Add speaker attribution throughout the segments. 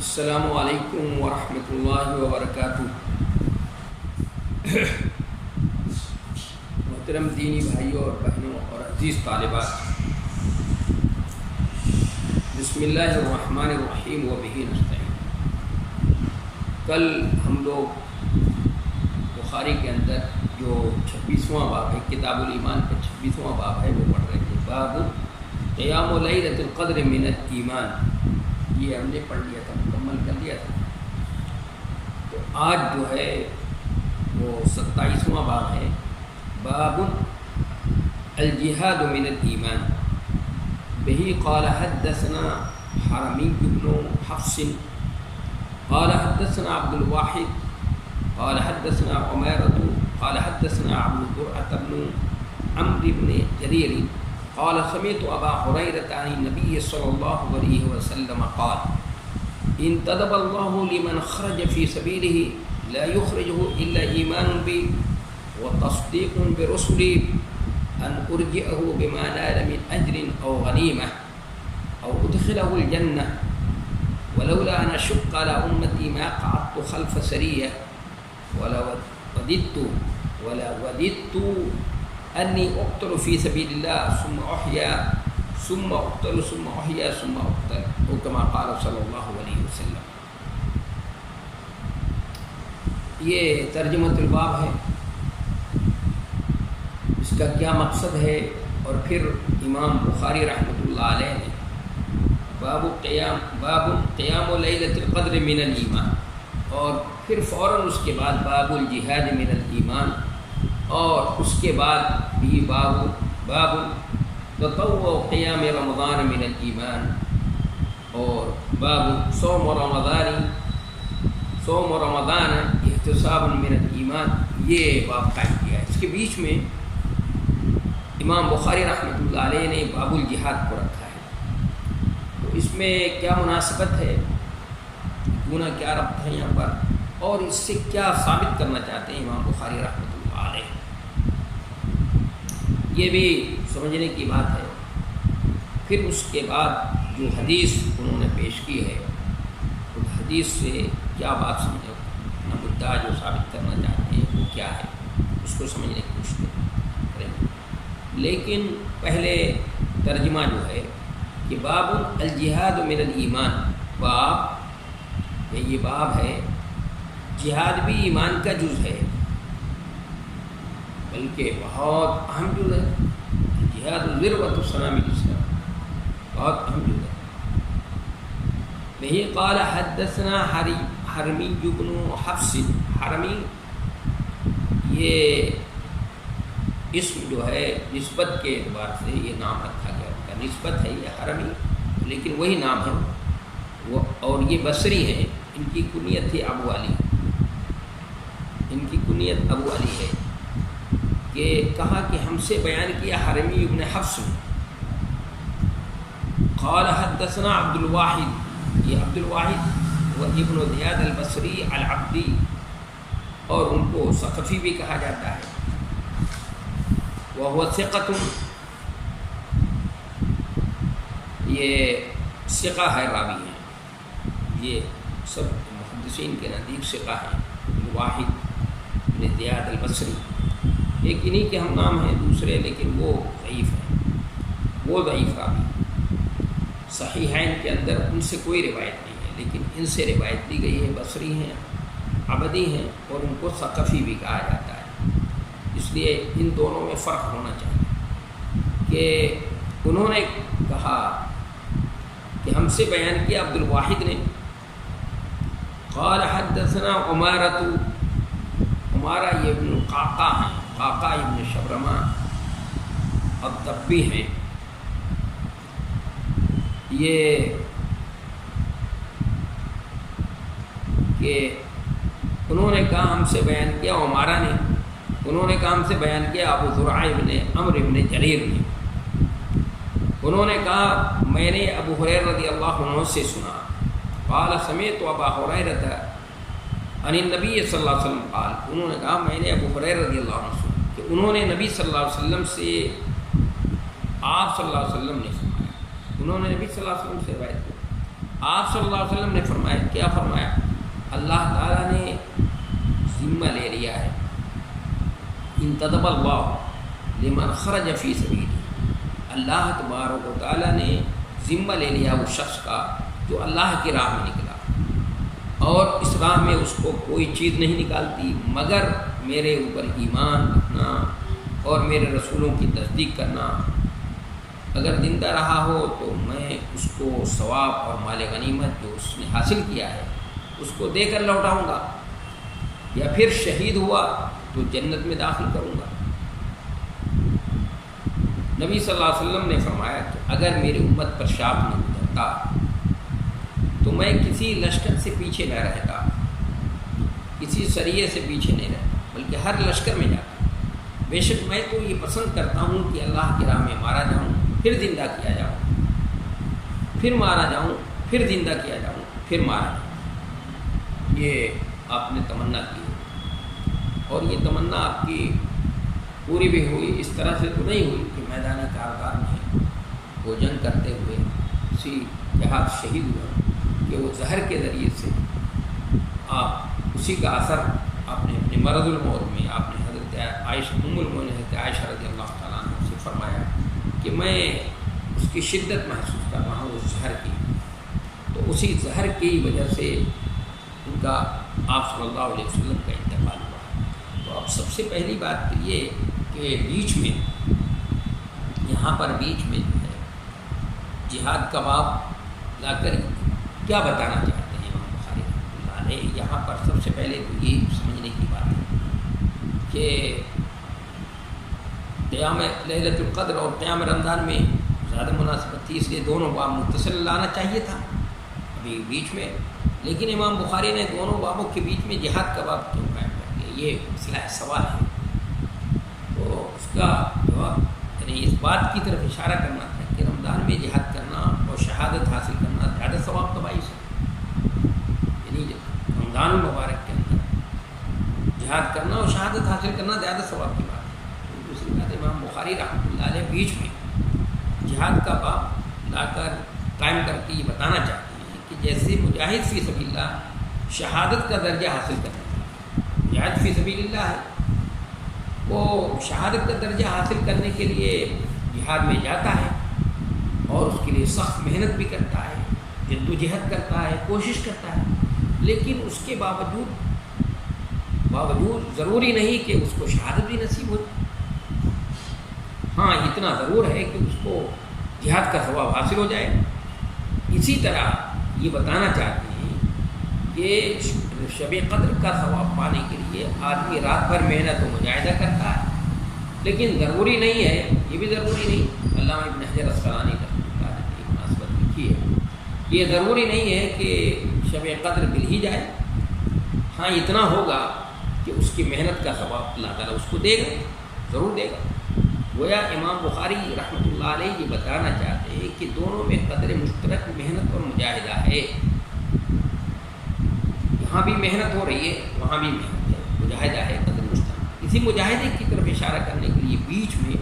Speaker 1: السلام علیکم ورحمۃ اللہ وبرکاتہ۔ محترم دینی بھائیوں اور بہنوں اور عزیز طالبات، بسم اللہ الرحمن الرحیم وبہ نستعین۔ کل ہم لوگ بخاری کے اندر جو 26واں باب ہے، کتاب الایمان کا 26واں باب ہے، وہ پڑھ رہے تھے۔ باب قیام لیلۃ القدر من الایمان، یہ ہم نے پڑھ لیا تھا، مکمل کر لیا تھا۔ تو آج جو ہے وہ 27واں باب ہے، باب الجہاد من الایمان۔ بہ قال حدثنا حرمی بن حفص قال حدثنا عبد الواحد قال حدثنا عمیرۃ قال حدثنا عبد الزرعة بن عمرو بن جرير قال سمعت ابا هريرة عن النبي صلى الله عليه وسلم قال انتدب الله لمن خرج في سبيله لا يخرجه الا ايمان بي وتصديق برسلي ان ارجئه بما نال من اجر او غنيمه او ادخله الجنه ولولا ان اشق على امتي ما قعدت خلف سريه ولا وددت أني أقتل في سبيل الله ثم أحيا ثم أقتل ثم أحيا ثم أقتل، أو كما قال صلی اللہ علیہ وسلم۔ یہ ترجمۃ الباب ہے، اس کا کیا مقصد ہے، اور پھر امام بخاری رحمۃ اللہ علیہ نے باب قیام لیلۃ القدر من الایمان، اور پھر فوراً اس کے بعد باب الجہاد من الایمان، اور اس کے بعد بھی باب تطوع قیام رمضان من الایمان، اور باب صوم رمضان احتساب من الایمان، یہ باب قائم کیا ہے۔ اس کے بیچ میں امام بخاری رحمۃ اللہ علیہ نے باب الجہاد کو رکھا ہے۔ تو اس میں کیا مناسبت ہے، گناہ کیا ربط ہے یہاں پر، اور اس سے کیا ثابت کرنا چاہتے ہیں امام بخاری رحمۃ اللہ علیہ، یہ بھی سمجھنے کی بات ہے۔ پھر اس کے بعد جو حدیث انہوں نے پیش کی ہے، تو حدیث سے کیا بات سمجھو، اپنا مدعا جو ثابت کرنا چاہتے ہیں وہ کیا ہے، اس کو سمجھنے کی کوشش کریں گے۔ لیکن پہلے ترجمہ جو ہے کہ باب الجہاد من الایمان، باب یہ باب ہے، جہاد بھی ایمان کا جز ہے، بلکہ بہت اہم جز ہے۔ جہاد ذروۃ صنم الاسلام، بہت اہم جز ہے۔ وہی قال حدثنا حرمی بن حفص، حرمی یہ اسم جو ہے نسبت کے اعتبار سے یہ نام رکھا گیا، ان کا نسبت ہے یہ حرمی، لیکن وہی نام ہے وہ، اور یہ بصری ہیں، ان کی کنیت ہے ابو علی، ان کی کنیت ابو علی ہے، کہ کہا کہ ہم سے بیان کیا حرمی ابن حفص، قال حدثنا عبد الواحد، یہ عبد الواحد و ابن زیاد البصری العبدی، اور ان کو ثقفی بھی کہا جاتا ہے، وهو ثقۃ، یہ ثقہ ہے، راوی ہیں، یہ سب محدثین کے نزدیک ثقہ ہیں۔ واحد ابن زیاد البصری، ایک انہی کے ہم نام ہیں دوسرے، لیکن وہ ضعیف ہیں، وہ ضعیف راوی۔ صحیحین کے اندر ان سے کوئی روایت نہیں ہے، لیکن ان سے روایت دی گئی ہے، بصری ہیں، عبدی ہیں، اور ان کو ثقفی بھی کہا جاتا ہے۔ اس لیے ان دونوں میں فرق ہونا چاہیے، کہ انہوں نے کہا کہ ہم سے بیان کیا عبد الواحد نے، قال حدثنا عمیرۃ، عمارہ یہ ابن قعقاع ہیں، قعقاع ابن شبرمہ الضبی ہیں، یہ کہ انہوں نے کہا ہم سے بیان کیا، عمارہ نے، انہوں نے کہا ہم سے بیان کیا ابو زرعہ ابن عمرو ابن جریر نے، انہوں نے کہا میں نے ابو ہریرہ رضی اللہ عنہ سے سنا، قال سمعت ابا ہریرہ عن النبی صلی اللہ علیہ وسلم قال، انہوں نے کہا میں نے ابو ہریرہ رضی اللہ عنہ سے، کہ انہوں نے نبی صلی اللہ علیہ وسلم سے، آپ صلی اللہ علیہ وسلم نے فرمایا، انہوں نے نبی صلی اللہ علیہ وسلم سے روایت کی، آپ صلی اللہ علیہ وسلم نے فرمایا، کیا فرمایا؟ اللہ تعالیٰ نے ذمہ لے لیا ہے، انتدب اللہ لمن خرج فی سبیلہ، اللہ تبارک و تعالیٰ نے ذمہ لے لیا اس شخص کا جو اللہ کی راہ میں نکلا، اور اس راہ میں اس کو کوئی چیز نہیں نکالتی مگر میرے اوپر ایمان رکھنا اور میرے رسولوں کی تصدیق کرنا۔ اگر زندہ رہا ہو تو میں اس کو ثواب اور مال غنیمت جو اس نے حاصل کیا ہے اس کو دے کر لوٹاؤں گا، یا پھر شہید ہوا تو جنت میں داخل کروں گا۔ نبی صلی اللہ علیہ وسلم نے فرمایا کہ اگر میری امت پر شاپ نہ گزرتا تو میں کسی لشکر سے پیچھے نہ رہتا، کسی سریے سے پیچھے نہیں رہتا، بلکہ ہر لشکر میں جاتا۔ بے شک میں تو یہ پسند کرتا ہوں کہ اللہ کی راہ میں مارا جاؤں، پھر زندہ کیا جاؤں، پھر مارا جاؤں، پھر زندہ کیا جاؤں، پھر مارا جاؤں۔ یہ آپ نے تمنا کی، اور یہ تمنا آپ کی پوری بھی ہوئی۔ اس طرح سے تو نہیں ہوئی کہ میدان کارگار میں وہ جنگ کرتے ہوئے اسی جہاد شہید ہوا، کہ وہ زہر کے ذریعے سے آپ اسی کا اثر آپ نے اپنے مرض الموت میں آپ نے حضرت عائشہ ام المؤمنین حضرت عائشہ رضی اللہ تعالیٰ عنہ سے فرمایا کہ میں اس کی شدت محسوس کر رہا ہوں اس زہر کی، تو اسی زہر کی وجہ سے ان کا آپ صلی اللہ علیہ وسلم کا انتقال ہوا۔ تو اب سب سے پہلی بات تو یہ کہ بیچ میں یہاں پر بیچ میں جو ہے جہاد کا باب لا کر کیا بتانا چاہتے ہیں امام بخاری رحمۃ اللہ علیہ؟ یہاں پر سب سے پہلے تو یہ سمجھنے کی بات ہے کہ قیام لیلۃ القدر اور قیام رمضان میں زیادہ مناسبت تھی، اس لیے دونوں باب متصل لانا چاہیے تھا ابھی بیچ میں، لیکن امام بخاری نے دونوں بابوں کے بیچ میں جہاد کا باب کیوں قائم کر دیا؟ یہ مسئلہ سوال ہے۔ تو اس کا جواب یعنی اس بات کی طرف اشارہ کرنا تھا کہ رمضان میں جہاد کرنا اور شہادت حاصل کرنا زیادہ ثواب کا باعث ہے، یعنی رمضان المبارک کے اندر جہاد کرنا اور شہادت حاصل کرنا زیادہ ثواب کی بات ہے۔ دوسری بات امام بخاری رحمۃ اللہ علیہ بیچ میں جہاد کا باب لا کر قائم کر کے یہ بتانا چاہتے ہیں کہ جیسے مجاہد فی سبیل اللہ شہادت کا درجہ حاصل کرنا ہے، مجاہد فی سبیل اللہ ہے، وہ شہادت کا درجہ حاصل کرنے کے لیے جہاد میں جاتا ہے اور اس کے لیے سخت محنت بھی کرتا ہے، جد و جہد کرتا ہے، کوشش کرتا ہے، لیکن اس کے باوجود ضروری نہیں کہ اس کو شہادت بھی نصیب ہو۔ ہاں اتنا ضرور ہے کہ اس کو جہاد کا ثواب حاصل ہو جائے۔ اسی طرح یہ بتانا چاہتے ہیں کہ شب قدر کا ثواب پانے کے لیے آدمی رات بھر محنت و مجاہدہ کرتا ہے، لیکن ضروری نہیں ہے، یہ بھی ضروری نہیں، علامہ ابن حجر اسقلانی رحمۃ اللہ نے ایک مناسبت لکھی ہے، یہ ضروری نہیں ہے کہ شب قدر مل ہی جائے، ہاں اتنا ہوگا کہ اس کی محنت کا ثواب اللہ تعالیٰ اس کو دے گا، ضرور دے گا۔ گویا امام بخاری رحمۃ اللہ علیہ یہ بتانا چاہتے ہیں کہ دونوں میں قدر مشترک محنت اور مجاہدہ ہے، یہاں بھی محنت ہو رہی ہے، وہاں بھی محنت ہے، مجاہدہ ہے، قدر مشترک۔ اسی مجاہدے کی طرف اشارہ کرنے کے لیے بیچ میں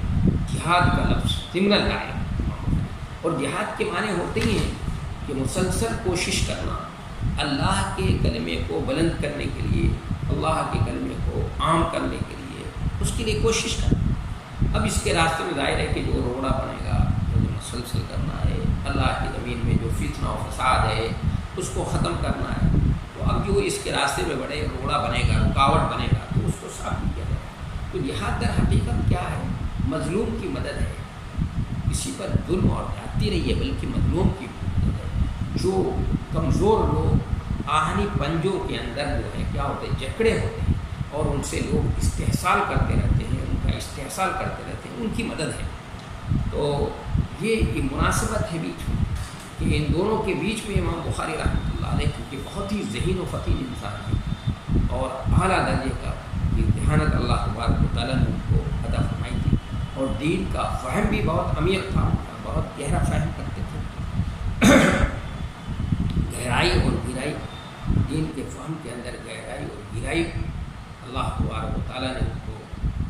Speaker 1: جہاد کا لفظ ضمن لائے، اور جہاد کے معنی ہوتے ہی ہیں کہ مسلسل کوشش کرنا اللہ کے کلمے کو بلند کرنے کے لیے، اللہ کے کلمے کو عام کرنے کے لیے اس کے لیے کوشش کرنا۔ اب اس کے راستے میں ظاہر ہے کہ جو روڑا بنے گا جو مسلسل کرنا ہے، اللہ کی زمین میں جو فتنہ و فساد ہے اس کو ختم کرنا ہے، تو اب جو اس کے راستے میں بڑے روڑا بنے گا، رکاوٹ بنے گا، تو اس کو صاف کیا جائے گا۔ تو جہاد در حقیقت کیا ہے؟ مظلوم کی مدد ہے، کسی پر ظلم اور زیادتی نہیں ہے، بلکہ مظلوم کی مدد ہے۔ جو کمزور لوگ آہنی پنجوں کے اندر جو ہے کیا ہوتے ہیں، جکڑے ہوتے ہیں، اور ان سے لوگ استحصال کرتے رہتے ہیں، ان کا استحصال کرتے رہتے ہیں، ان کی مدد ہے۔ تو یہ مناسبت ہے بیچ میں کہ ان دونوں کے بیچ میں امام بخاری رحمۃ اللہ علیہ کیونکہ بہت ہی ذہین و فطین انسان ہے اور اعلیٰ درجے کا ذہانت اللہ تبارک و تعالیٰ نے ان کو عطا فرمائی تھی، اور دین کا فہم بھی بہت عمیق تھا، ان کا بہت گہرا فہم کرتے تھے، گہرائی اور گہرائی، دین کے فہم کے اندر گہرائی اور گہرائی اللہ تبارک و تعالیٰ نے ان کو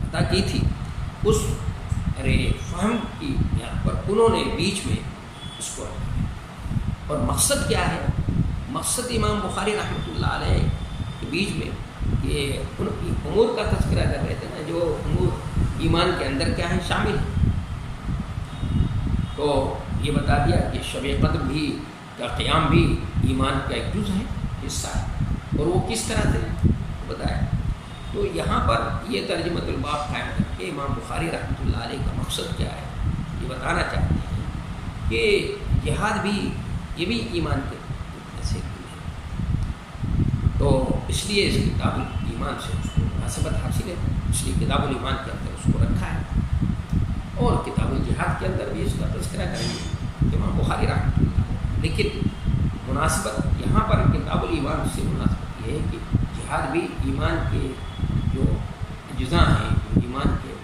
Speaker 1: عطا کی تھی۔ اس فہم کی بنیاد پر انہوں نے بیچ میں اس کو اور مقصد کیا ہے؟ مقصد امام بخاری رحمۃ اللہ علیہ کے بیچ میں یہ ان امور کا تذکرہ کر رہے تھے نا، جو امور ایمان کے اندر کیا ہے شامل ہے. تو یہ بتا دیا کہ شب قدر بھی کا قیام بھی ایمان کا ایک جز ہے، حصہ ہے، اور وہ کس طرح سے بتایا. تو یہاں پر یہ ترجمہ الباب قائم کر کے امام بخاری رحمۃ اللہ علیہ کا مقصد کیا ہے یہ بتانا چاہتے ہیں کہ جہاد بھی یہ بھی ایمان کے ایسے ہے. تو اس لیے اس کتاب الایمان سے اس کو مناسبت حاصل ہے، اس لیے کتاب الایمان کے اندر اس کو رکھا ہے. اور کتاب الجہاد کے اندر بھی اس کا تذکرہ کریں گے امام بخاری رحمۃ اللہ علیہ. لیکن مناسبت یہاں پر کتاب الایمان سے مناسبت یہ ہے کہ جہاد بھی ایمان کے جو اجزاء ہیں، جو ایمان کے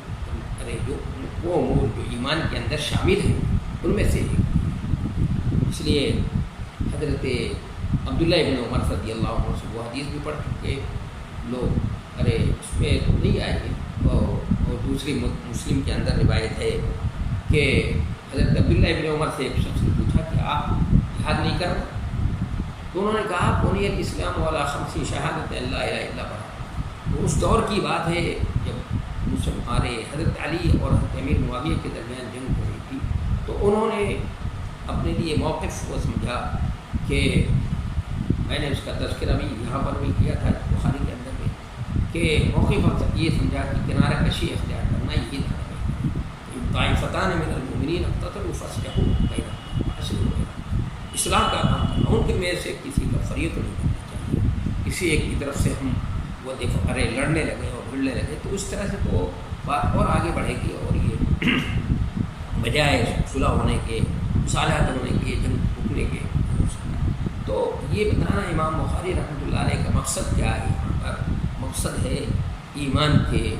Speaker 1: جو وہ امور جو ایمان کے اندر شامل ہیں ان میں سے ایک. اس لیے حضرت عبداللہ ابن عمر رضی اللہ عنہ سے وہ حدیث بھی پڑھ چکے لوگ، اس میں تو نہیں آئے گے. اور دوسری مسلم کے اندر روایت ہے کہ حضرت عبداللہ ابن عمر سے ایک شخص نے پوچھا کہ آپ جہاد نہیں کر رہے؟ تو انہوں نے کہا بنی الاسلام والا خمس شہادت اللہ الہ الا اللہ. تو اس دور کی بات ہے جب ہمارے حضرت علی اور حضرت امیر معاویہ کے درمیان جنگ ہو رہی تھی. تو انہوں نے اپنے لیے موقف کو سمجھا کہ میں نے اس کا تذکرہ بھی یہاں پر بھی کیا تھا بخاری کے اندر میں، کہ موقف یہ سمجھا کہ کنارہ کشی اختیار کرنا یہ تھا. طائفتان من المؤمنین اقتتلوا فاصلحوا بینہما، اصلاح کا کام کرنا، ان کے میں سے کسی کا فریق نہیں کرنا چاہیے. کسی ایک کی طرف سے ہم وہ لڑنے لگے اور بھڑنے لگے تو اس طرح سے تو بات اور آگے بڑھے گی، اور یہ بجائے صلح ہونے کے، مصالحت ہونے کے، جنگ رکنے کے. تو یہ بتانا امام بخاری رحمۃ اللہ علیہ کا مقصد کیا ہے. یہاں پر مقصد ہے ایمان کے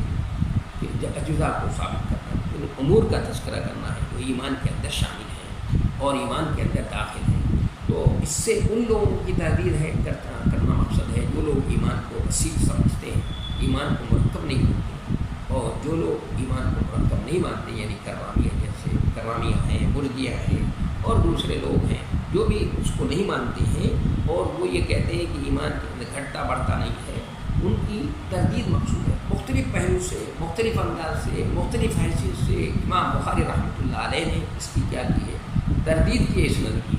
Speaker 1: اجزاء کو ثابت کرنا، ان امور کا تذکرہ کرنا ہے جو ایمان کے اندر شامل ہے اور ایمان کے اندر داخل ہے. تو اس سے ان لوگوں کی تحریر ہے کرنا مقصد ہے جو لوگ ایمان کو وسیع سمجھتے ہیں، ایمان کو مرکب نہیں مانتے، اور جو لوگ ایمان کو مرکب نہیں مانتے یعنی کروامیہ، جیسے کروامیہ ہیں، مرجئہ ہیں اور دوسرے لوگ ہیں جو بھی اس کو نہیں مانتے ہیں اور وہ یہ کہتے ہیں کہ ایمان کے اندر گھٹتا بڑھتا نہیں ہے، ان کی تردید مقصود ہے. مختلف پہلو سے، مختلف انداز سے، مختلف حیثیت سے امام بخاری رحمۃ اللہ علیہ نے اس کی کیا کی ہے، تردید کی، اس نظر کی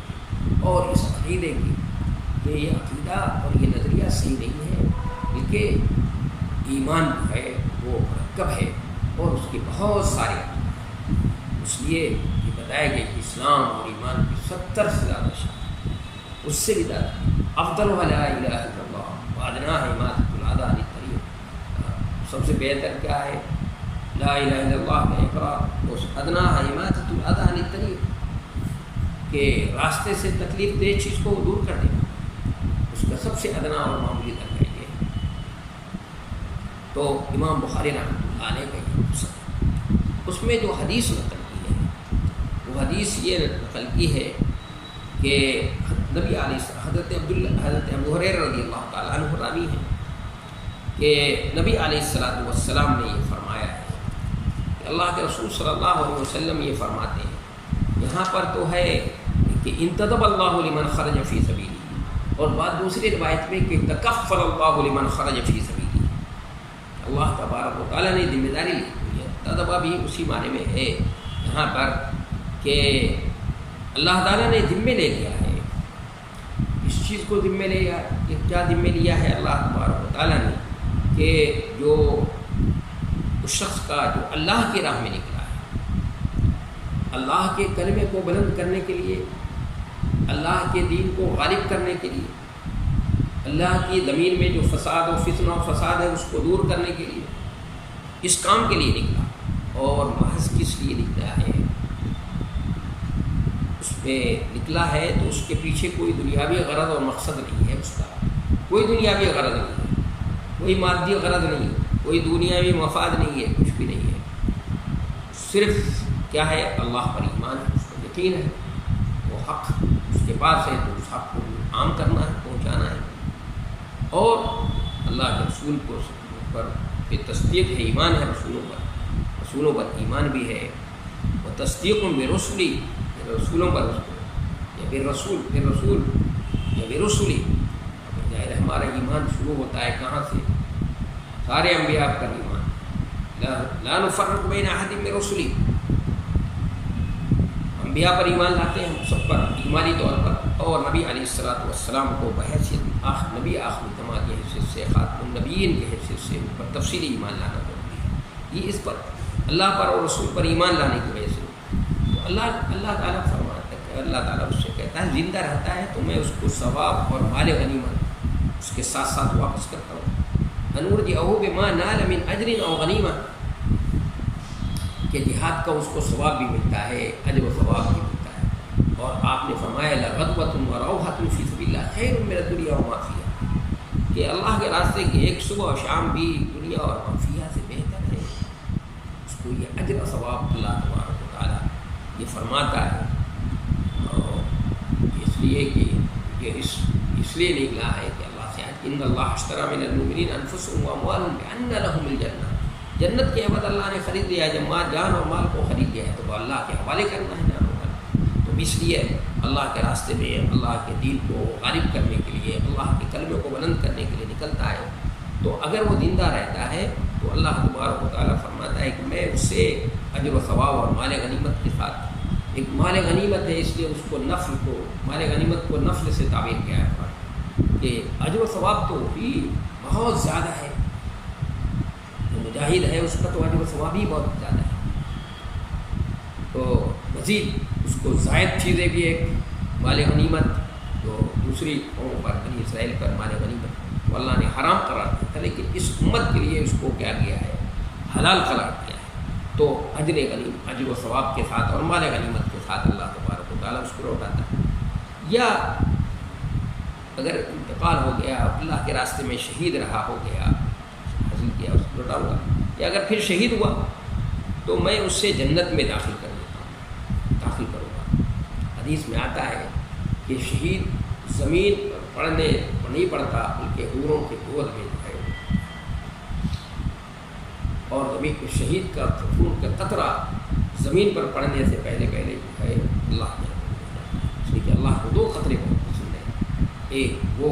Speaker 1: اور اس عقیدے کی کہ یہ عقیدہ اور یہ نظریہ صحیح نہیں ہے، بلکہ ایمان جو ہے وہ مرکب ہے اور اس کے بہت سارے عقیدے. اس لیے یہ بتایا گیا کہ اسلام اور ایمان کی 70 سے زیادہ شان، اس سے بھی زیادہ افضل لا الہ الا اللہ وادنا اماطۃ الاذى عن الطریق. سب سے بہتر کیا ہے؟ لا الہ الا اللہ کا اقرار، اس ادنا اماطۃ الاذى عن الطریق کہ راستے سے تکلیف دہ چیز کو دور کر دینا، اس کا سب سے ادنا اور معمولی درجہ یہ ہے. تو امام بخاری رحمۃ اللہ علیہ کا یہ مقصد ہے. اس میں جو حدیث نقل کی ہے وہ حدیث یہ نقل کی ہے کہ نبی علیہ حضرت ابو ہریرہ رضی اللہ تعالیٰ عنہ راوی ہیں کہ نبی علیہ السلام نے یہ فرمایا ہے کہ اللہ کے رسول صلی اللہ علیہ وسلم یہ فرماتے ہیں. یہاں پر تو ہے کہ انتدب اللہ لمن خرج فی سبیلہ، اور بات دوسری روایت میں کہ تکفل اللہ لمن خرج فی سبیلہ، اللہ تبارک و تعالیٰ نے ذمہ داری لی ہوئی ہے. تدبہ بھی اسی معنی میں ہے یہاں پر کہ اللہ تعالیٰ نے ذمہ لے لیا ہے. اس چیز کو ذمہ لیا، کیا ذمہ لیا ہے اللہ تبارک و تعالیٰ نے کہ جو اس شخص کا جو اللہ کی راہ میں نکلا ہے، اللہ کے کلمے کو بلند کرنے کے لیے، اللہ کے دین کو غالب کرنے کے لیے، اللہ کی زمین میں جو فساد و فتنہ و فساد ہے اس کو دور کرنے کے لیے، اس کام کے لیے نکلا. اور محض کس لیے نکلا ہے؟ اس پہ نکلا ہے تو اس کے پیچھے کوئی دنیاوی غرض اور مقصد نہیں ہے. اس کا کوئی دنیاوی غرض نہیں ہے، کوئی مادی غرض نہیں ہے، کوئی دنیاوی مفاد نہیں ہے، کچھ بھی نہیں ہے. صرف کیا ہے؟ اللہ پر ایمان ہے، اس کو یقین ہے، وہ حق اس کے پاس ہے تو اس حق کو عام کرنا ہے، پہنچانا ہے. اور اللہ کے رسول کو پر تصدیق ہے، ایمان ہے رسولوں پر ایمان بھی ہے. وہ تصدیق میں رسولی، رسولوں پر یا بالرسول بالرسول یا برسلی. ظاہر ہے ہمارا ایمان شروع ہوتا ہے کہاں سے؟ سارے انبیاء پر ایمان. لا نفرق بین احد من رسلی، انبیاء پر ایمان لاتے ہیں ہم سب پر ایمانی طور پر، اور نبی علیہ الصلوۃ والسلام کو بحیثیت نبی آخر الزماں کی حیثیت سے، خاتم النبیین کی حیثیت سے ان پر تفصیلی ایمان لانا ضروری ہے. یہ اس پر اللہ پر اور رسول پر ایمان لانے کی وجہ سے تو اللہ تعالیٰ فرماتا ہے، اللہ تعالیٰ اس سے کہتا ہے زندہ رہتا ہے تو میں اس کو ثواب اور مال غنیمت اس کے ساتھ ساتھ واپس کرتا ہوں. انرجعہ بما نال من اجر او غنیمہ، کہ جہاد کا اس کو ثواب بھی ملتا ہے، اجر و ثواب بھی ملتا ہے. اور آپ نے فرمایا لغدوۃ و روحۃ فی سبیل اللہ خیر من الدنیا وما فیہا، کہ اللہ کے راستے کی ایک صبح و شام بھی دنیا اور ما فیہا سے بہتر ہے. اس کو یہ اجر و ثواب اللہ تبارک و تعالیٰ یہ فرماتا ہے. اور اس لیے کہ یہ اس لیے نکلا ہے کہ اللہ سے ان اللہ اشتری من المؤمنین انفسهم واموالهم بان لهم الجنہ، جنت کے عوض اللہ نے خرید لیا ہے. جب جان اور مال کو خرید لیا ہے تو وہ اللہ کے حوالے کرنا ہے جان و مال. تو اس لیے اللہ کے راستے میں اللہ کے دین کو غالب کرنے کے لیے، اللہ کے کلمے کو بلند کرنے کے لیے نکلتا ہے. تو اگر وہ زندہ رہتا ہے تو اللہ تبارک و تعالیٰ فرماتا ہے کہ میں اس سے اجر و ثواب اور مال غنیمت کے ساتھ، ایک مال غنیمت ہے اس لیے اس کو نفل کو، مال غنیمت کو نفل سے تعبیر کیا ہے کہ اجر و ثواب تو بھی بہت زیادہ ہے. مجاہد ہے اس کا تو اجر و ثواب ہی بہت زیادہ ہے. تو مزید اس کو زائد چیزیں بھی ایک مال غنیمت جو دوسری قوموں پر بنی اسرائیل پر مال غنیمت وہ اللہ نے حرام قرار دیا تھا، لیکن اس امت کے لیے اس کو کیا کیا ہے؟ حلال قرار دیا ہے. تو اجر و ثواب کے ساتھ اور مال غنیمت کے ساتھ اللہ تبارک و تعالیٰ اس کو لوٹاتا ہے. یا اگر انتقال ہو گیا، اللہ کے راستے میں شہید رہا ہو گیا، حاصل کیا اس کو لوٹاؤں گا. یا اگر پھر شہید ہوا تو میں اس سے جنت میں داخل کر دیتا ہوں، داخل کروں گا. حدیث میں آتا ہے کہ شہید زمین پر پڑھنے نہیں پڑتا بلکہ حوروں کے گود میں جو ہے، اور زمین کے شہید کا خون کا قطرہ زمین پر پڑنے سے پہلے جو ہے اللہ نے، اس لیے کہ اللہ کو دو قطرے بہت پسند ہیں. ایک وہ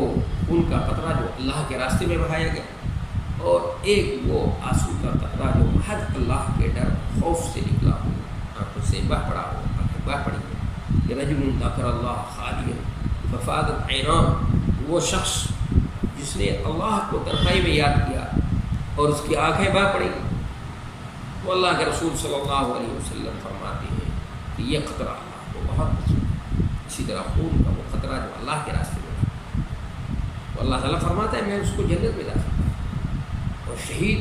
Speaker 1: خون کا قطرہ جو اللہ کے راستے میں بہایا گیا، اور ایک وہ آنسو کا قطرہ جو محض اللہ کے ڈر خوف سے نکلا ہو، آنکھوں سے بہہ پڑا ہو، آنکھیں بہہ پڑی ہو. کہ رجل ذکر اللہ خالیا ففاضت عیناہ، وہ شخص جس نے اللہ کو تنہائی میں یاد کیا اور اس کی آنکھیں بہہ پڑی. تو اللہ کے رسول صلی اللہ علیہ وسلم فرماتے ہیں کہ یہ قطرہ اللہ کو بہت پسند ہے. اسی طرح خون کا وہ قطرہ جو اللہ کے راستے میں ہے، تو اللہ تعالیٰ فرماتا ہے میں اس کو جنت میں داخل کروں. اور شہید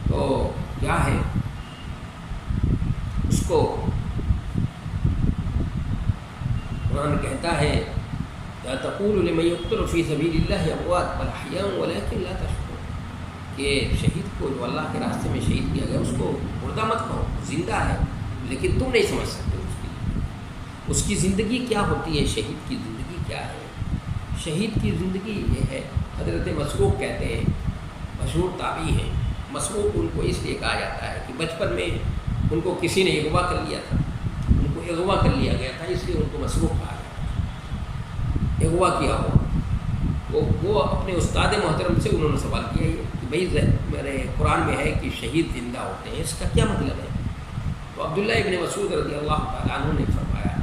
Speaker 1: تو کیا ہے؟ اس کو قرآن کہتا ہے لا تقولوا لمن يقتل في سبيل الله اموات بل احياء ولكن لا تشعرون، کہ شہید کو جو اللہ کے راستے میں شہید کیا گیا اس کو مردہ مت کہو، زندہ ہے لیکن تم نہیں سمجھ سکتے اس کی زندگی کیا ہوتی ہے. شہید کی زندگی کیا ہے؟ شہید کی زندگی یہ ہے، حضرت مسروق کہتے ہیں، مشہور تابعی ہیں. مسروق ان کو اس لیے کہا جاتا ہے کہ بچپن میں ان کو کسی نے اغوا کر لیا تھا، ان کو اغوا کر لیا گیا تھا، اس لیے ان کو مسروق کہا گیا. اغوا کیا ہوا، وہ اپنے استاد محترم سے انہوں نے سوال کیا ہے کہ بھائی میرے قرآن میں ہے کہ شہید زندہ ہوتے ہیں، اس کا کیا مطلب ہے؟ تو عبداللہ ابن مسعود رضی اللہ تعالیٰ عنہ نے فرمایا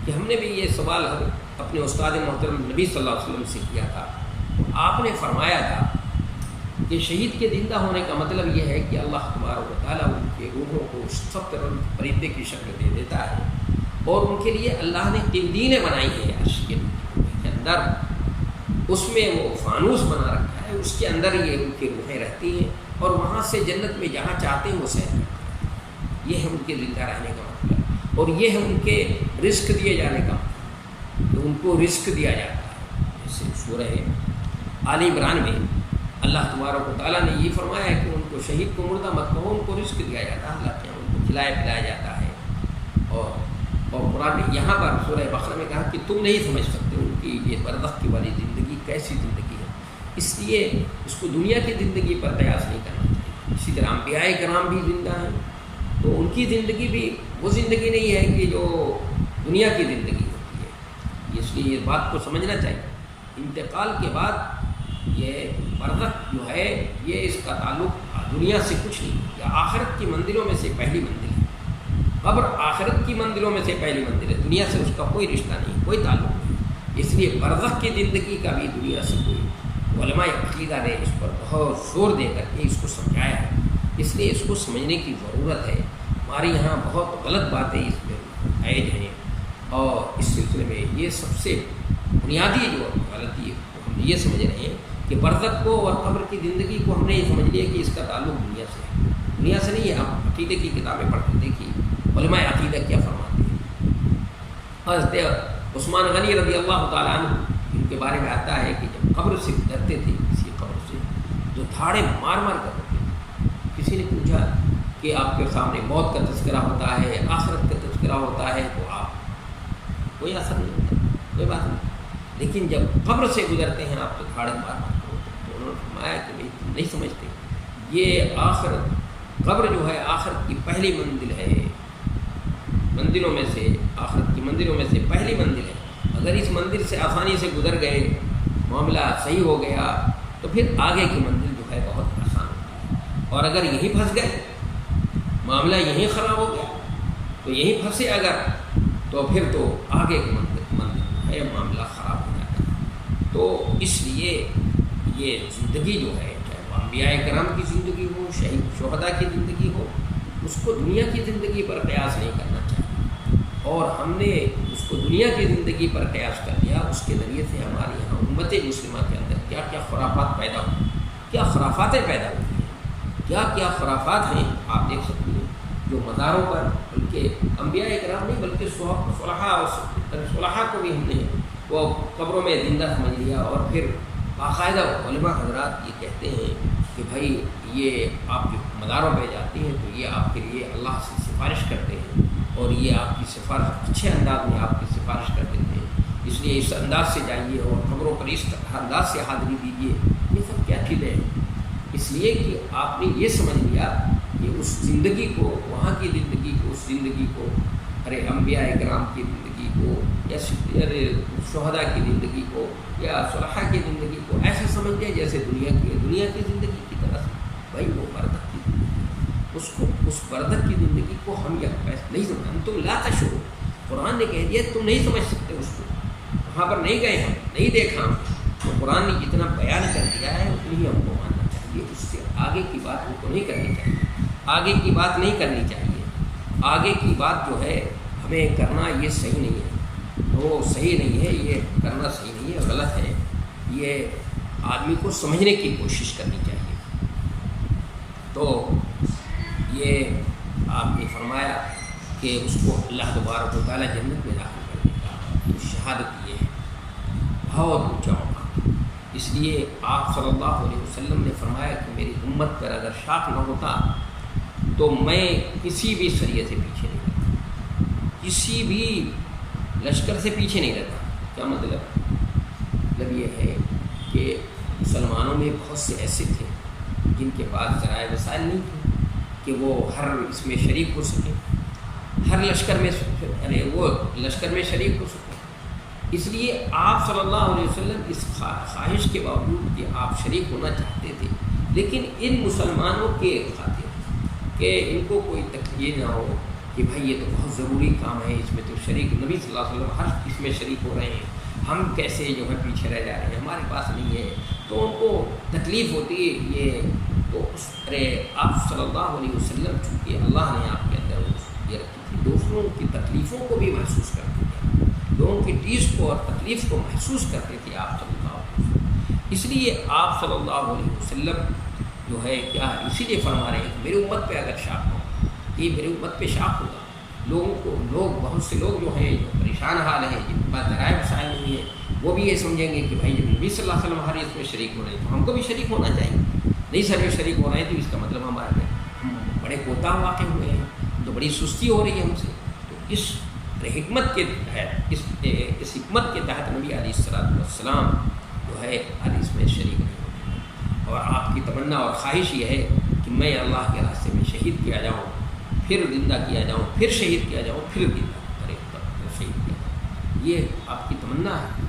Speaker 1: کہ ہم نے بھی یہ سوال اپنے استاد محترم نبی صلی اللہ علیہ وسلم سے کیا تھا. آپ نے فرمایا تھا کہ شہید کے زندہ ہونے کا مطلب یہ ہے کہ اللہ تبارک و تعالیٰ ان کے روحوں کو سخت پرندے کی شکل دے دیتا ہے، اور ان کے لیے اللہ نے قندیلیں بنائی ہیں عرش کے اندر، اس میں وہ فانوس بنا رکھا ہے، اس کے اندر یہ ان کی روحیں رہتی ہیں، اور وہاں سے جنت میں جہاں چاہتے ہیں وہ سیر کرتے ہیں. یہ ہے ان کے زندہ رہنے کا مطلب، اور یہ ہے ان کے رزق دیے جانے کا مطلب، کہ ان کو رزق دیا جاتا ہے. جیسے سورہ آل عمران میں اللہ تبارک و تعالیٰ نے یہ فرمایا ہے کہ ان کو شہید کو مردہ مت کہو، ان کو رزق دیا جاتا ہے، اللہ کے ان کو کھلایا پلایا جاتا ہے. اور قرآن نے یہاں پر سورہ بقرہ میں کہا کہ تم نہیں سمجھ سکتے ان کی یہ برزخ کی والی زندگی کیسی زندگی ہے، اس لیے اس کو دنیا کی زندگی پر قیاس نہیں کرنا چاہیے. اسی طرح انبیاء کرام بھی زندہ ہیں، تو ان کی زندگی بھی وہ زندگی نہیں ہے کہ جو دنیا کی زندگی ہوتی ہے، لیے یہ بات کو سمجھنا چاہیے. انتقال کے بعد یہ برزخ جو ہے یہ اس کا تعلق دنیا سے کچھ نہیں. یہ آخرت کی منزلوں میں سے پہلی منزل ہے. قبر آخرت کی منزلوں میں سے پہلی منزل ہے. دنیا سے اس کا کوئی رشتہ نہیں, کوئی تعلق نہیں. اس لیے برزخ کی زندگی کا بھی دنیا سے کوئی. علماء عقیدہ نے اس پر بہت زور دے کر کے اس کو سمجھایا ہے. اس لیے اس کو سمجھنے کی ضرورت ہے. ہمارے یہاں بہت غلط باتیں اس میں عائد ہیں, اور اس سلسلے میں یہ سب سے بنیادی جو غلطی ہے ہم یہ سمجھ رہے ہیں کہ برزخ کو اور قبر کی زندگی کو ہم نے یہ سمجھ لیا کہ اس کا تعلق دنیا سے ہے. دنیا سے نہیں ہے. آپ عقیدے کی کتابیں پڑھ کر دیکھیے علماء عقیدہ کیا فرماتے ہیں. حضرت عثمان غنی رضی اللہ تعالیٰ عنہ ان کے بارے میں آتا ہے کہ جب قبر سے گزرتے تھے, کسی قبر سے جو دھاڑے مار مار کر ہوتے تھے, کسی نے پوچھا کہ آپ کے سامنے موت کا تذکرہ ہوتا ہے, آخرت کا تذکرہ ہوتا ہے, تو آپ کوئی اثر نہیں ہوتا, کوئی بات نہیں. لیکن جب قبر سے گزرتے ہیں آپ تو دھاڑے مار مار کر ہوتے ہیں. تو انہوں نے فرمایا کہ بھائی تم نہیں سمجھتے, یہ آخرت قبر جو ہے آخرت کی پہلی منزل ہے, منزلوں میں سے, آخرت کی منزلوں میں سے پہلی منزل ہے. اگر اس منزل سے آسانی سے گزر گئے, معاملہ صحیح ہو گیا, تو پھر آگے کی منزل جو ہے بہت آسان ہوتی ہے. اور اگر یہیں پھنس گئے, معاملہ یہیں خراب ہو گیا, تو یہیں پھنسے اگر, تو پھر تو آگے کی منزل جو ہے معاملہ خراب ہو جاتا ہے. تو اس لیے یہ زندگی جو ہے, چاہے وہ انبیاء کرام کی زندگی ہو, شہداء کی زندگی ہو, اس کو دنیا کی زندگی پر قیاس نہیں کرنا چاہیے. اور ہم نے اس کو دنیا کی زندگی پر قیاس کر دیا. اس کے ذریعے سے ہمارے یہاں امت مسلمہ کے اندر کیا کیا خرافات پیدا ہوئی, کیا خرافاتیں پیدا ہوئی ہیں, کیا کیا خرافات ہیں. آپ دیکھ سکتے ہیں جو مزاروں پر, بلکہ انبیاء کرام نہیں بلکہ صلحاء کو بھی ہم نے وہ قبروں میں زندہ سمجھ لیا. اور پھر باقاعدہ علماء حضرات یہ کہتے ہیں کہ بھائی یہ آپ جو مزاروں پہ جاتے ہیں تو یہ آپ کے لیے اللہ سے سفارش کرتے ہیں, اور یہ آپ کی سفارش اچھے انداز میں آپ کی سفارش کر دیتے ہیں. اس لیے اس انداز سے جائیے اور قبروں پر اس انداز سے حاضری دیجیے. یہ سب کیا چیزیں ہیں؟ اس لیے کہ آپ نے یہ سمجھ لیا کہ اس زندگی کو, وہاں کی زندگی کو, اس زندگی کو, ارے انبیاء کرام کی زندگی کو, یا شہداء کی زندگی کو, یا صلحاء کی زندگی کو ایسے سمجھ لیا جیسے دنیا کی زندگی کی طرح سے. بھائی وہ برزخ کی زندگی, اس برزخ کی زندگی کو ہم نہیں سمجھ, ہم تم لا تشعرون. قرآن نے کہہ دیا تم نہیں سمجھ سکتے اس کو, وہاں پر نہیں گئے, ہم نہیں دیکھا. ہم تو قرآن نے جتنا بیان کر دیا ہے اتنی ہی ہم کو ماننا چاہیے. اس سے آگے کی بات ہم کو نہیں کرنی چاہیے, آگے کی بات نہیں کرنی چاہیے. آگے کی بات جو ہے ہمیں کرنا یہ صحیح نہیں ہے, وہ صحیح نہیں ہے, یہ کرنا صحیح نہیں ہے, غلط ہے. یہ آدمی کو سمجھنے کی کوشش کرنی چاہیے. تو یہ آپ نے فرمایا کہ اس کو اللہ تبارک و تعالیٰ جنت میں داخل کرنے کا, تو شہادت یہ ہے بہت اونچا مقام. اس لیے آپ صلی اللہ علیہ وسلم نے فرمایا کہ میری امت پر اگر شاق نہ ہوتا تو میں کسی بھی سریے سے پیچھے نہیں رہتا, کسی بھی لشکر سے پیچھے نہیں رہتا. کیا مطلب یہ ہے کہ مسلمانوں میں بہت سے ایسے تھے جن کے پاس ذرائع وسائل نہیں تھے کہ وہ ہر اس میں شریک ہو سکیں, ہر لشکر میں, وہ لشکر میں شریک ہو سکیں. اس لیے آپ صلی اللہ علیہ وسلم اس خواہش کے باوجود کہ آپ شریک ہونا چاہتے تھے, لیکن ان مسلمانوں کے خاطر کہ ان کو کوئی تکلیف نہ ہو کہ بھائی یہ تو بہت ضروری کام ہے, اس میں تو شریک نبی صلی اللہ علیہ وسلم ہر اس میں شریک ہو رہے ہیں, ہم کیسے جو ہے پیچھے رہ جا رہے ہیں, ہمارے پاس نہیں ہے, تو ان کو تکلیف ہوتی ہے. یہ تو اس آپ صلی اللہ علیہ وسلم چونکہ اللہ نے آپ کے اندر یہ رکھی تھی, دوسروں کی تکلیفوں کو بھی محسوس کرتے تھے, لوگوں کی ٹیس کو اور تکلیف کو محسوس کرتے تھے آپ صلی اللہ علیہ وسلم. اس لیے آپ صلی اللہ علیہ وسلم جو ہے کیا اسی لیے فرما رہے ہیں کہ میری امت پہ اگر شاق ہو, یہ میری امت پہ شاق ہوگا. بہت سے لوگ جو ہیں جو پریشان حال ہیں, جن کے پاس ذرائع وسائل نہیں ہیں, وہ بھی یہ سمجھیں گے کہ بھائی جب نبی صلی اللہ علیہ وسلم ہر اس میں شریک ہو رہے ہیں تو ہم کو بھی شریک ہونا چاہیے. نہیں سر میں شریک ہو رہے ہیں تو اس کا مطلب ہمارے ہم بڑے کوتاہ واقع ہوئے ہیں, تو بڑی سستی ہو رہی ہے ہم سے. تو اس حکمت کے تحت, اس حکمت کے تحت نبی علیہ السلام جو ہے ہر اس میں شریک نہیں ہوتے. اور آپ کی تمنا اور خواہش یہ ہے کہ میں اللہ کے راستے میں شہید کیا جاؤں, پھر زندہ کیا جاؤں, پھر شہید کیا جاؤں, پھر زندہ شہید کیا جاؤں. یہ آپ کی تمنا تمنا ہے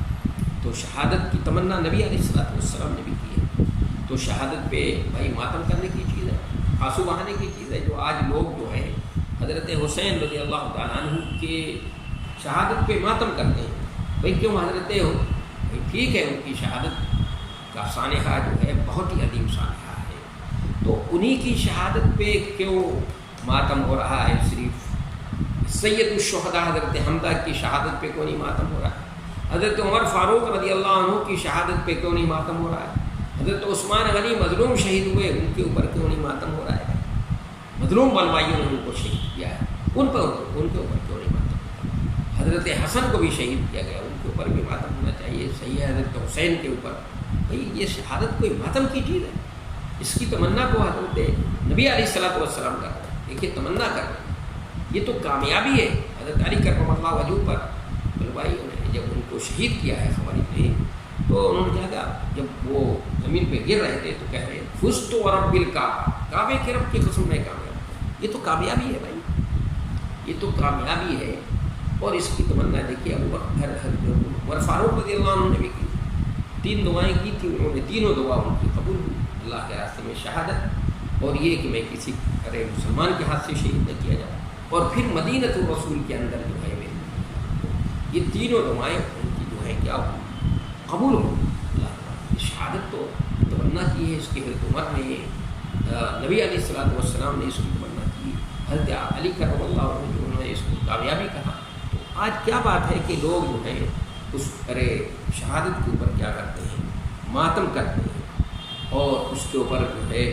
Speaker 1: تو شہادت کی تمنا نبی علیہ الصلوۃ والسلام نے بھی کی ہے. تو شہادت پہ بھائی ماتم کرنے کی چیز ہے, آنسو بہانے کی چیز ہے. جو آج لوگ جو ہیں حضرت حسین رضی اللہ تعالیٰ عنہ کے شہادت پہ ماتم کرتے ہیں. بھائی کیوں حضرت ہو, بھائی ٹھیک ہے ان کی شہادت کا سانحہ جو ہے بہت ہی عظیم سانحہ ہے, تو انہی کی شہادت پہ کیوں ماتم ہو رہا ہے؟ صرف سید الشہداء حضرت حمزہ کی شہادت پہ کیوں نہیں ماتم ہو رہا ہے؟ حضرت عمر فاروق رضی اللہ عنہ کی شہادت پہ کیوں نہیں ماتم ہو رہا ہے؟ حضرت عثمان غنی مظلوم شہید ہوئے, ان کے اوپر کیوں نہیں ماتم ہو رہا ہے؟ مظلوم بلوائیوں نے ان کو شہید کیا ہے, ان کے اوپر کیوں نہیں ماتم ہوتا؟ حضرت حسن کو بھی شہید کیا گیا, ان کے اوپر بھی ماتم ہونا چاہیے. صحیح ہے حضرت حسین کے اوپر. بھائی یہ شہادت کوئی ماتم کی چیز ہے؟ اس کی تمنا کو حضرت نبی علیہ الصلوۃ والسلام کر رہے ہیں. دیکھیے تمنا کر رہے ہیں, یہ تو کامیابی ہے. حضرت علی کرم اللہ وجہ پر بلوائیوں نے جب ان کو شہید کیا ہے خوارج نے, تو انہوں نے کیا کہا, جب وہ زمین پہ گر رہے تھے تو کہہ رہے فزت ورب الکعبہ, کعبے کے رب کی قسم میں کامیاب. یہ تو کامیابی ہے بھائی, یہ تو کامیابی ہے. اور اس کی تمنا دیکھیے ابو بکر عمر فاروق رضی اللہ عنہ نے بھی کی. 3 دعائیں کی تھی انہوں نے, تینوں دعا ان کی قبول ہوئی. اللہ کے راستے میں شہادت, اور یہ کہ میں کسی مسلمان کے ہاتھ سے شہید نہ کیا جائے, اور پھر مدینۃ الرسول کے اندر جو ہے یہ تینوں دعائیں ان کی جو ہے کیا قبول ہو. اللہ شہادت تو تمنا کی ہے. اس کے حضرت عمر نے, نبی علیہ الصلوۃ والسلام نے اس کی تمنا کی. حضرت علی کرم اللہ عنہ جو انہوں نے اس کو کامیابی کہا. تو آج کیا بات ہے کہ لوگ جو ہیں اس شہادت کے اوپر کیا کرتے ہیں, ماتم کرتے ہیں, اور اس کے اوپر جو ہے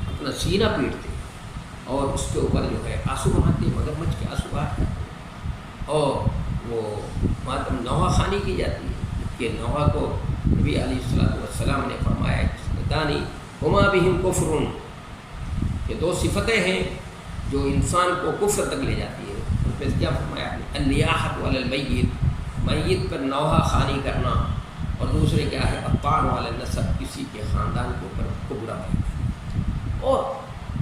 Speaker 1: اپنا سینہ پیٹتے ہیں, اور اس کے اوپر جو ہے آنسو بہاتے ہیں, مگر مچ کے آنسو بہاتے ہیں, اور وہ ماتم نوحہ خوانی کی جاتی ہے. کہ نوحہ کو نبی علیہ الصلوۃ والسلام نے فرمایا دانی ہما بہم کفر, کہ 2 صفتیں ہیں جو انسان کو کفر تک لے جاتی ہے. اس میں کیا فرمایا, النیاحۃ علی المیت, میت پر نوحہ خوانی کرنا, اور دوسرے کیا ہے الطعن علی النسب, کسی کے خاندان کے اوپر کو برا کہنا. اور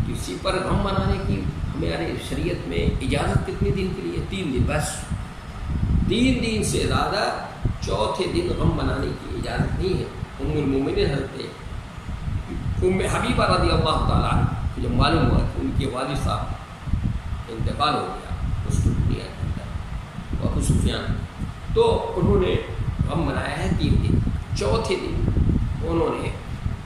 Speaker 1: کسی پر غم منانے کی ہمارے شریعت میں اجازت کتنے دن کے لیے؟ 3 دن بس. 3 دن سے زیادہ چوتھے دن غم منانے کی اجازت نہیں ہے. ام المومنین حضرت ام حبیبہ رضی اللہ تعالیٰ عنہ جب معلوم ہوا کہ ان کے والد صاحب انتقال ہو گیا اس دنیا کے اندر, ابو سفیان, تو انہوں نے غم منایا ہے 3 دن. چوتھے دن انہوں نے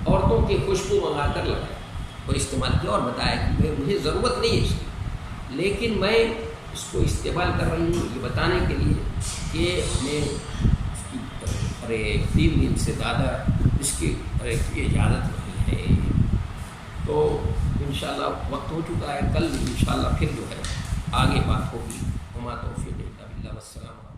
Speaker 1: عورتوں کی خوشبو منگا کر لگایا اور استعمال کیا, اور بتایا کہ مجھے ضرورت نہیں ہے اس کی, لیکن میں اس کو استعمال کر رہی ہوں یہ بتانے کے لیے کہ میں اس کی 3 دن سے زیادہ اس کی اجازت نہیں ہے. تو انشاءاللہ وقت ہو چکا ہے, کل انشاءاللہ پھر جو ہے آگے بات ہوگی. ہمارا توفیق الا باللہ. والسلام.